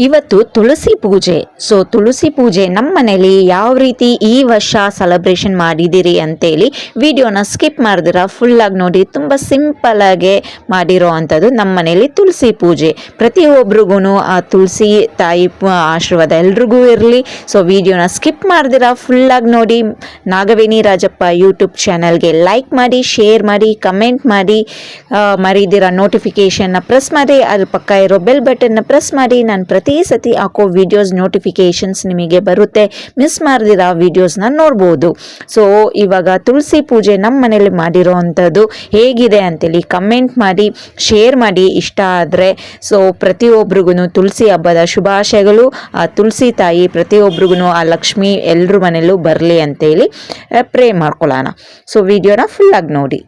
ಇವತ್ತು ತುಳಸಿ ಪೂಜೆ. ಸೊ ತುಳಸಿ ಪೂಜೆ ನಮ್ಮ ಮನೇಲಿ ಯಾವ ರೀತಿ ಈ ವರ್ಷ ಸೆಲೆಬ್ರೇಷನ್ ಮಾಡಿದ್ದೀರಿ ಅಂತೇಳಿ ವಿಡಿಯೋನ ಸ್ಕಿಪ್ ಮಾಡಿದಿರ ಫುಲ್ಲಾಗಿ ನೋಡಿ. ತುಂಬ ಸಿಂಪಲ್ಲಾಗೆ ಮಾಡಿರೋ ಅಂಥದ್ದು ನಮ್ಮ ಮನೇಲಿ ತುಳಸಿ ಪೂಜೆ. ಪ್ರತಿಯೊಬ್ರಿಗೂ ಆ ತುಳಸಿ ತಾಯಿ ಆಶೀರ್ವಾದ ಎಲ್ರಿಗೂ ಇರಲಿ. ಸೊ ವಿಡಿಯೋನ ಸ್ಕಿಪ್ ಮಾಡಿದಿರ ಫುಲ್ಲಾಗಿ ನೋಡಿ. ನಾಗವೇಣಿ ರಾಜಪ್ಪ ಯೂಟ್ಯೂಬ್ ಚಾನಲ್ಗೆ ಲೈಕ್ ಮಾಡಿ, ಶೇರ್ ಮಾಡಿ, ಕಮೆಂಟ್ ಮಾಡಿ, ಮರಿದಿರ ನೋಟಿಫಿಕೇಷನ್ನ ಪ್ರೆಸ್ ಮಾಡಿ, ಅದ್ರ ಪಕ್ಕ ಇರೋ ಬೆಲ್ ಬಟನ್ನ ಪ್ರೆಸ್ ಮಾಡಿ. ನಾನು ಪ್ರತಿ ಸತಿ ಹಾಕೋ ವಿಡಿಯೋಸ್ ನೋಟಿಫಿಕೇಶನ್ಸ್ ನಿಮಗೆ ಬರುತ್ತೆ, ಮಿಸ್ ಮಾಡಿದಿರ ವಿಡಿಯೋಸ್ನ ನೋಡ್ಬೋದು. ಸೊ ಇವಾಗ ತುಳಸಿ ಪೂಜೆ ನಮ್ಮ ಮನೇಲಿ ಮಾಡಿರೋ ಅಂಥದ್ದು ಹೇಗಿದೆ ಅಂತೇಳಿ ಕಮೆಂಟ್ ಮಾಡಿ, ಶೇರ್ ಮಾಡಿ ಇಷ್ಟ ಆದರೆ. ಸೊ ಪ್ರತಿಯೊಬ್ರಿಗೂ ತುಳಸಿ ಹಬ್ಬದ ಶುಭಾಶಯಗಳು. ಆ ತುಳಸಿ ತಾಯಿ ಪ್ರತಿಯೊಬ್ರಿಗೂ ಆ ಲಕ್ಷ್ಮಿ ಎಲ್ಲರ ಮನೆಯಲ್ಲೂ ಬರಲಿ ಅಂತೇಳಿ ಪ್ರೇ ಮಾಡ್ಕೊಳ್ಳೋಣ. ಸೊ ವಿಡಿಯೋನ ಫುಲ್ಲಾಗಿ ನೋಡಿ.